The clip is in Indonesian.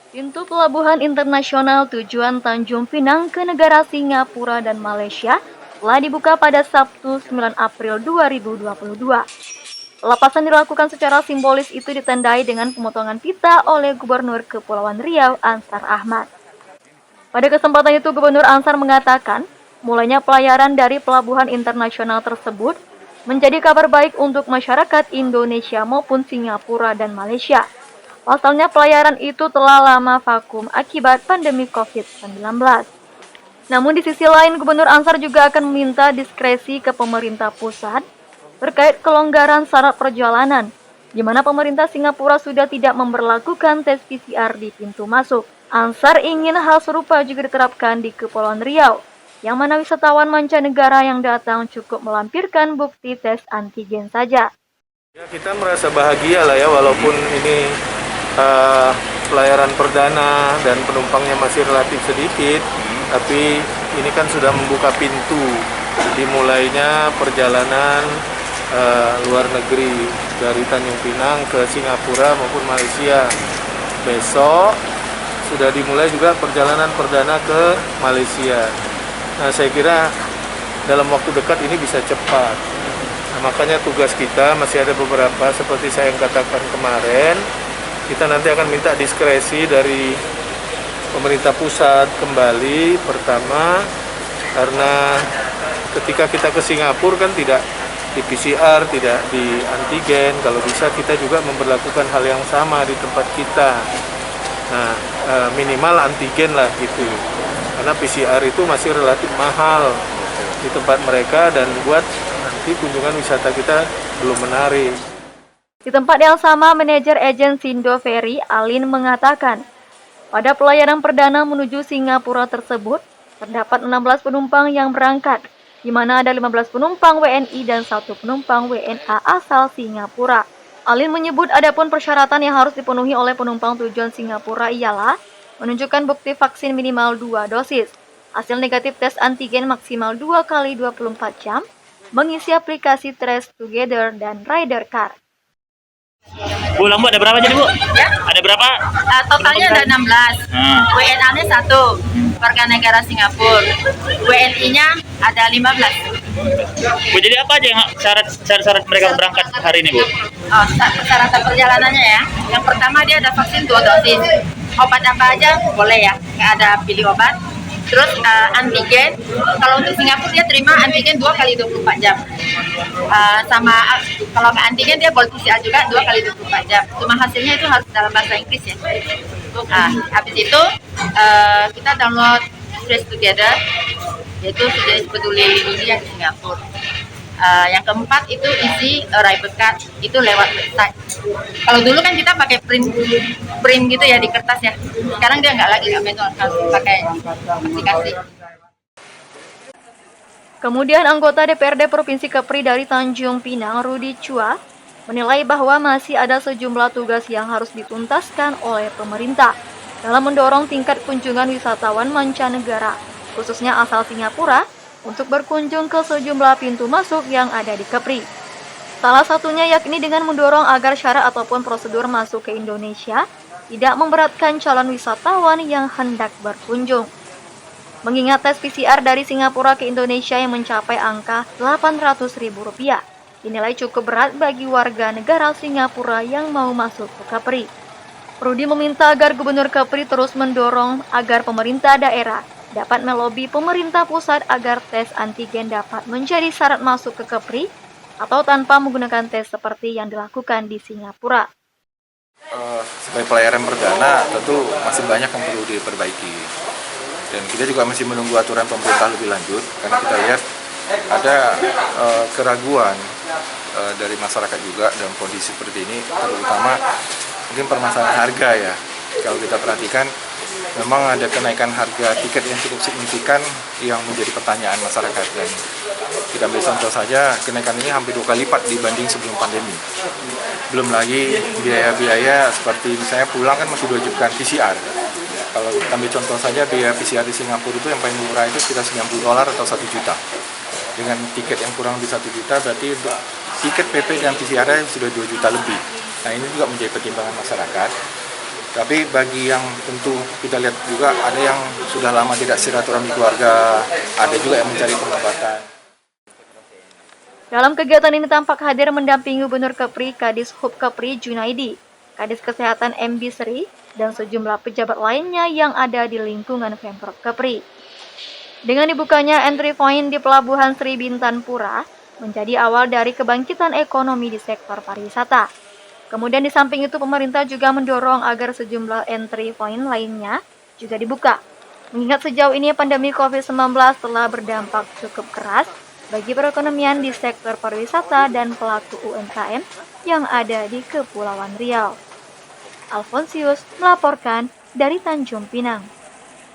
Pintu pelabuhan internasional tujuan Tanjung Pinang ke negara Singapura dan Malaysia telah dibuka pada Sabtu 9 April 2022. Pelepasan dilakukan secara simbolis itu ditandai dengan pemotongan pita oleh Gubernur Kepulauan Riau Ansar Ahmad. Pada kesempatan itu Gubernur Ansar mengatakan, mulainya pelayaran dari pelabuhan internasional tersebut menjadi kabar baik untuk masyarakat Indonesia maupun Singapura dan Malaysia. Pasalnya pelayaran itu telah lama vakum akibat pandemi COVID-19. Namun di sisi lain, Gubernur Ansar juga akan meminta diskresi ke pemerintah pusat terkait kelonggaran syarat perjalanan, di mana pemerintah Singapura sudah tidak memberlakukan tes PCR di pintu masuk. Ansar ingin hal serupa juga diterapkan di Kepulauan Riau, yang mana wisatawan mancanegara yang datang cukup melampirkan bukti tes antigen saja. Ya, kita merasa bahagia lah ya, walaupun ini pelayaran perdana dan penumpangnya masih relatif sedikit, tapi ini kan sudah membuka pintu dimulainya perjalanan luar negeri dari Tanjung Pinang ke Singapura maupun Malaysia. Besok sudah dimulai juga perjalanan perdana ke Malaysia. Nah, saya kira dalam waktu dekat ini bisa cepat. Nah, makanya tugas kita masih ada beberapa, seperti saya yang katakan kemarin, kita nanti akan minta diskresi dari pemerintah pusat kembali. Pertama, karena ketika kita ke Singapura kan tidak di PCR, tidak di antigen. Kalau bisa kita juga memperlakukan hal yang sama di tempat kita. Nah, minimal antigen lah gitu. Karena PCR itu masih relatif mahal di tempat mereka dan buat nanti kunjungan wisata kita belum menarik. Di tempat yang sama, manajer agensi Indo Ferry, Alin, mengatakan, pada pelayaran perdana menuju Singapura tersebut, terdapat 16 penumpang yang berangkat, di mana ada 15 penumpang WNI dan 1 penumpang WNA asal Singapura. Alin menyebut adapun persyaratan yang harus dipenuhi oleh penumpang tujuan Singapura ialah menunjukkan bukti vaksin minimal 2 dosis, hasil negatif tes antigen maksimal 2 kali 24 jam, mengisi aplikasi Trace Together dan Rider Card. Bu, Lambu ada berapa jadi Bu? Ya? Ada berapa? Totalnya ada 16. WNA-nya 1, warga negara Singapura. WNI-nya ada 15. Bu, jadi apa aja yang syarat mereka berangkat hari ini Bu? Oh, persyaratan perjalanannya ya. Yang pertama dia ada vaksin 2 dosis. Obat apa aja boleh ya, nggak ada pilih obat. Terus antigen, kalau untuk Singapura dia terima antigen 2 kali 24 jam. Kalau nggak antigen dia boleh PCR juga 2 kali 24 jam. Cuma hasilnya itu harus dalam bahasa Inggris ya. Habis itu kita download Trace Together, yaitu sejenis peduli lindungi yang di Singapura. Yang keempat itu isi Rider Card, itu lewat website. Kalau dulu kan kita pakai print gitu ya di kertas ya. Sekarang dia nggak manual, harus pakai aplikasi. Kemudian anggota DPRD Provinsi Kepri dari Tanjung Pinang, Rudi Chua, menilai bahwa masih ada sejumlah tugas yang harus dituntaskan oleh pemerintah dalam mendorong tingkat kunjungan wisatawan mancanegara, khususnya asal Singapura, untuk berkunjung ke sejumlah pintu masuk yang ada di Kepri. Salah satunya yakni dengan mendorong agar syarat ataupun prosedur masuk ke Indonesia tidak memberatkan calon wisatawan yang hendak berkunjung. Mengingat tes PCR dari Singapura ke Indonesia yang mencapai angka Rp800.000, dinilai cukup berat bagi warga negara Singapura yang mau masuk ke Kepri. Rudi meminta agar Gubernur Kepri terus mendorong agar pemerintah daerah dapat melobi pemerintah pusat agar tes antigen dapat menjadi syarat masuk ke Kepri atau tanpa menggunakan tes seperti yang dilakukan di Singapura. Sebagai pelayaran perdana tentu masih banyak yang perlu diperbaiki dan kita juga masih menunggu aturan pemerintah lebih lanjut karena kita lihat ada keraguan dari masyarakat juga dalam kondisi seperti ini, terutama mungkin permasalahan harga ya. Kalau kita perhatikan memang ada kenaikan harga tiket yang cukup signifikan yang menjadi pertanyaan masyarakat, dan kita ambil contoh saja kenaikan ini hampir 2 kali lipat dibanding sebelum pandemi. Belum lagi biaya-biaya seperti misalnya pulang kan masih diwajibkan PCR. Kalau kita ambil contoh saja biaya PCR di Singapura itu yang paling murah itu sekitar $90 atau 1 juta. Dengan tiket yang kurang lebih 1 juta berarti tiket PP dan PCR sudah 2 juta lebih. Nah, ini juga menjadi pertimbangan masyarakat. Tapi bagi yang tentu kita lihat juga ada yang sudah lama tidak silaturahmi keluarga, ada juga yang mencari pengobatan. Dalam kegiatan ini tampak hadir mendampingi Gubernur Kepri, Kadis Hub Kepri Junaidi, Kadis Kesehatan MB Sri, dan sejumlah pejabat lainnya yang ada di lingkungan Pemprov Kepri. Dengan dibukanya entry point di Pelabuhan Sri Bintan Pura, menjadi awal dari kebangkitan ekonomi di sektor pariwisata. Kemudian di samping itu pemerintah juga mendorong agar sejumlah entry point lainnya juga dibuka. Mengingat sejauh ini pandemi COVID-19 telah berdampak cukup keras bagi perekonomian di sektor pariwisata dan pelaku UMKM yang ada di Kepulauan Riau. Alfonsius melaporkan dari Tanjung Pinang.